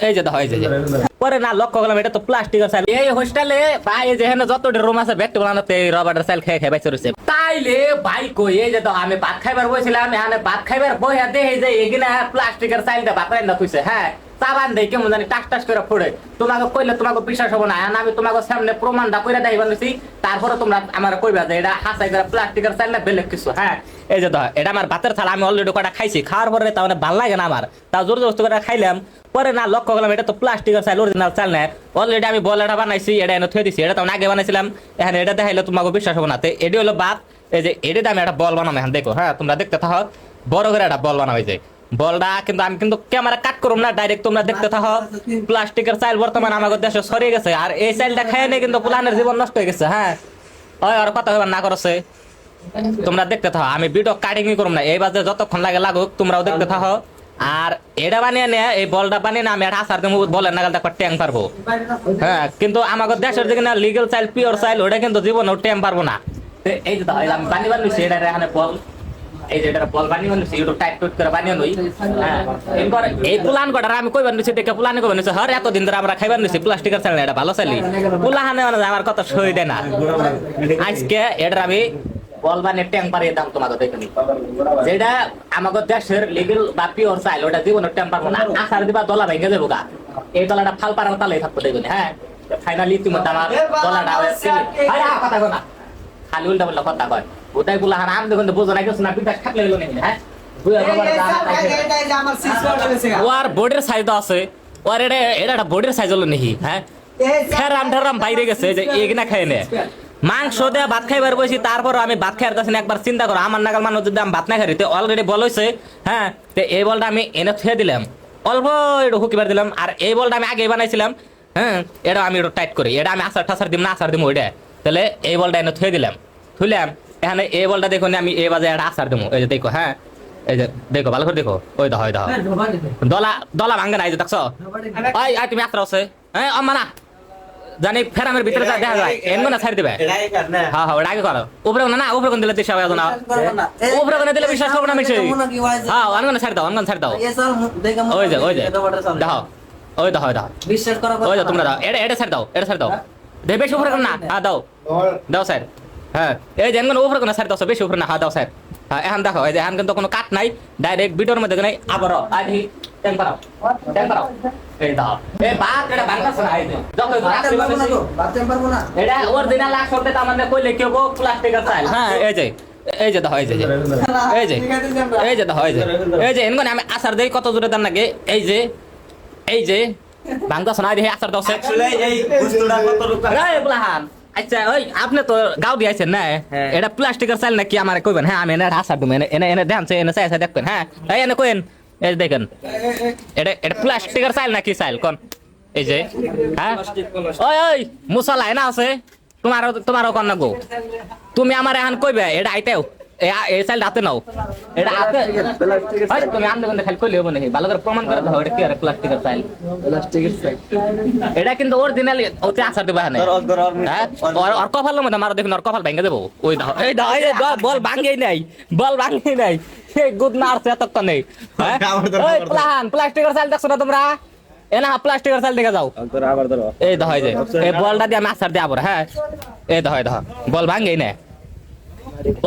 এই যে হয় পরে না লক্ষ্য করলাম এটা তো প্লাস্টিকের চাল। এই হোস্টেলে ভাই যেখানে যতটা রুম আছে ব্যক্তি বানাতে রবারের চাল খেয়ে খেয়ে বাইছে রয়েছে। তাইলে ভাই কই এই যে আমি ভাত খাইবার বসছিলাম, আমি ভাত খাইবার বইয়া দেখে যে এগুলা প্লাস্টিকের চালটা ভাত রান্না কইছে। হ্যাঁ চাবান দেই কেমন জানি টাস টাস করে ফোড়ে। তোমাকে কইলে তোমাকে বিশ্বাস হবো না, আমি তোমাকে সামনে প্রমাণটা কইরা দেই বানাইছি, তারপরে তোমরা আমার কইবা যে এটা হাসাই করে প্লাস্টিকের চাল না বেলেগ কিছু। হ্যাঁ এই যে এটা আমার ভাতের থালা, আমি অলরেডি কটা খাইছি, খাওয়ার পরে তাহলে ভালো লাগে না আমার, তা জোর জবস্তি করে খাইলাম। পরে না লক্ষ্য করলাম এটা তো প্লাস্টিকের চাল, অরিজিনাল চাল না। অলরেডি আমি বলাটা বানাইছি, এটা এনে থুয়ে দিছি, এটা তো আগে বানাইছিলাম, এখন এটা দেখাইলে তোমাকে বিশ্বাস হবো না। তো এটি হলো ভাত, এই যে এটাতে আমি একটা বল বানাবো এখন দেখো। হ্যাঁ তোমরা দেখতে থাকো, বড় করে একটা বল বানাবো। যে বলটা কিন্তু আমি কিন্তু ক্যামেরা কাট করব না, ডাইরেক্ট তোমরা দেখতে থাকো। প্লাস্টিকের চাল বর্তমানে আমাদের দেশে ছড়িয়ে গেছে, আর এই চালটা খেয়ে নিয়ে কিন্তু প্লানের জীবন নষ্ট হয়ে গেছে। হ্যাঁ ওই আর কথা হইবার না করছে, তোমরা দেখতে থাকো, আমি ভিডিও কাটিংই করব না, এই বাজে যতক্ষণ লাগে লাগুক তোমরাও দেখতে থাকো। আর এটা বানিয়ে নিয়ে এই বলটা বানিয়ে না আমি একটা আসার দেবো, বলেন না একটা ট্যাং পারবো। হ্যাঁ কিন্তু আমাদের দেশের দিকে না লিগেল চাইল পিওর চাইল ওটা কিন্তু জীবনেও ট্যাং পারবো না। এই যে আমি বানিয়ে বানিয়েছি, এটা এখানে বল, এই যে এটা বল বানিয়ে বানিয়েছি, একটু টাইট টুট করে বানিয়ে নই। হ্যাঁ এরপর এই পুলান কটার আমি কই বানিয়েছি দেখে পুলানে কই বানিয়েছি, হর এতদিন ধরে আমরা খাই বানিয়েছি প্লাস্টিকের চাল, এটা ভালো চালি পুলাহানে আমার কথা সই দেয় না। আজকে এটা আমি বল বানিয়ে ট্যাং পারিয়ে দাম তোমাকে দেখে নি, যেটা আমাদের দেশের লিগেল বা পিওর চাইল ওটা জীবনের ট্যাং পারবো না, আসার দিবা দলা ভেঙে যাবো গা, এই দলাটা ফাল পারার তালেই থাকবো দেখুন। হ্যাঁ ফাইনালি ইতিমধ্যে আমার দলাটা কথা কয় না, খালি উল্টা পাল্টা কথা কয় ওটাই গুলা আম দেখুন বোঝো না কিছু না, বিকাশ থাকলে গেলো নাকি। হ্যাঁ ওর বডির সাইজ আছে, ওর এটা একটা বডির সাইজ হলো নাকি। হ্যাঁ ফেরাম ঠেরাম বাইরে গেছে যে এগিনা খাই নে মাংস দিয়ে ভাত খাইবার বসি, তারপর আমি ভাত খাইবার কাছে একবার চিন্তা করো আমার নাগাল মানুষ যদি আমি ভাত না খাই অলরেডি বল হয়েছে। হ্যাঁ তো এই বলটা আমি এনে থুয়ে দিলাম, অল্প একটু হুকিবার দিলাম, আর এই বলটা আমি আগে বানাইছিলাম। হ্যাঁ এটা আমি একটু টাইট করি, এটা আমি আসার ঠাসার দিব না, আসার দিব ওইটা, তাহলে এই বলটা এনে থুয়ে দিলাম, থুইলাম। এখানে এই বলটা দেখো আমি এই বাজে একটা আসার দেবো, এই যে দেখো। হ্যাঁ এই যে দেখো ভালো করে দেখো, ওই দেখো ওই দেখো দলা দলা ভাঙ্গে না, এই যে দেখছো ওই তুমি আসার আছে। হ্যাঁ মানা জানি ফেরামের ভিতরে দেখা যায় এমন না ছাড় দিবে। হ্যাঁ হ্যাঁ ওটা আগে করো, উপরে না উপরে কোন দিলে দিশা হবে না, উপরে কোন দিলে বিশ্বাস করবো না মিশে। হ্যাঁ অনগন ছাড় দাও, অনগন ছাড় দাও, ওই যে দেখো ওই দেখো বিশ্বাস করো, ওই যে তোমরা দাও, এটা ছাড় দাও, এটা ছাড় দাও, বেশি উপরে না। হ্যাঁ দাও দাও স্যার। হ্যাঁ এই যে উপরে কোনো ছাড় দাও, বেশি উপরে না। হ্যাঁ দাও স্যার। হ্যাঁ এখন দেখো এই যে এখন কিন্তু কোনো কাট নাই, ডাইরেক্ট ভিডিওর মধ্যে নাই। আবার আদি ট্যাং পারাও, ট্যাং পারাও, এই দাও এই বাত এটা বাংলা শোনাই দে যত বাত ট্যাং পারবো না, এটা অরিজিনাল আসলে তো আমাদের কইলে কেউ প্লাস্টিকের চাল। হ্যাঁ এই যে দেখো এই যে দেখো এই যে এনগন আমি আসার দেই কত জোরে দান লাগে, এই যে বাংলা শোনাই দে আসার দাও স্যার। এই বস্তুটা কত রূপা এই বলাহান। আচ্ছা ওই আপনি তো গাও দিয়েছেন না, এটা প্লাস্টিকের চাল নাকি আমার কইবেন। হ্যাঁ আমি এনে আসার দেবো, এনে ধ্যানছে এনে চাই দেখবেন। হ্যাঁ এই এনে কইন, এই দেখেন এটা প্লাস্টিকের চাল নাকি চাল কোন। এই যে হ্যাঁ ওই মুসালা না আছে তোমারও কন না গো, তুমি আমার এখন কইবে এটা আইতেও এই চাল হাতে নাও, এটা হাতে তুমি আনতে বন্ধে খালি কইলে হবে নাকি, ভালো করে প্রমাণ করে দাও এটা কি আর প্লাস্টিকের চাল। এটা কিন্তু অরিজিনালি ওতে আসার দেবা না। হ্যাঁ আর কপালের মধ্যে মারো দেখুন, আর কপাল ভেঙে দেবো। ওই দাও এই দাও এই বল ভাঙেই নাই, বল ভাঙেই নাই, সেই গুড নার্স এতক্ষণ নেই। ওই প্লাস্টিকের চাল দেখছো না তোমরা, এ না প্লাস্টিকের চাল দেখে যাও। এই দাও এই যে এই বলটা দিয়ে আমি আসার দিয়ে আবার। হ্যাঁ এই দাও বল ভাঙেই না,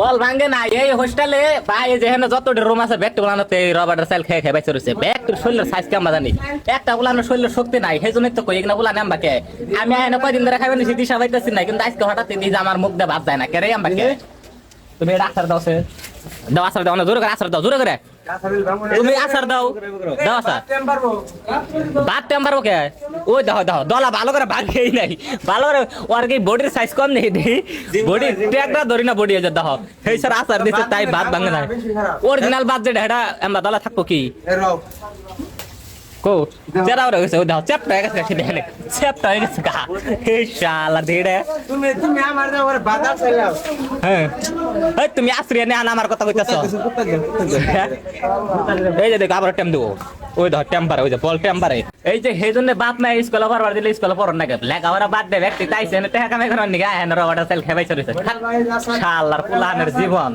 বল ভাঙ্গে না। এই হোস্টেলে ভাই যেখানে যতটা রুম আছে ব্যক্তি বানাতে রবারের চাল খেয়ে খেয়ে বাইছে রয়েছে, ব্যক্তির শরীরের সাইজ কেমন জানি, একটা বলানোর শরীরের শক্তি নাই, সেই জন্যই তো কই এগুলো বলা নাম বাকে। আমি এনে কয়দিন ধরে খাইবেন দিশা পাইতেছি না, কিন্তু আজকে হঠাৎ দিদি আমার মুখ দিয়ে বাদ যায় না কেরে আমবাকে। তুমি এটা আসার দাও সে দাও, আসার দাও না জোরে করে, আসার দাও জোরে করে, তুমি আসার দাও দাও আসার বাদ টেম পারবো কে। ওই দেখো দলা ভালো করে ভাগেই নাই, ভালো করে ওর কি বডির সাইজ কম নেই, বডি ট্যাগটা ধরি না বডি দেখো সেই স্যার আসার দিচ্ছে তাই ভাত ভাঙে না। অরিজিনাল ভাত যেটা এটা আমরা দলা থাকবো কি কো চেরা হয়ে গেছে, ওই দেখো চ্যাপটা হয়ে গেছে, দেখেন চ্যাপটা হয়ে গেছে গা এই শালা ধীরে। তুমি আমার ওর বাধা চাইলাও। হ্যাঁ এই তুমি আশ্রয় নে আমার কথা কইতাছো। এই যে দেখো আবার টেম দেবো, ওই দেখো টেম্পারে, ওই যে বল টেম্পারে। এই যে সেই জন্য বাপ নাই স্কুলে পড়বার দিলে স্কুলে পড়ন না, লেখাপড়া বাদ দে ব্যক্তি তাইছে টাকা কামাই করার নিগা রবার্টার সেল খেবাইছে শালার পুলানের জীবন।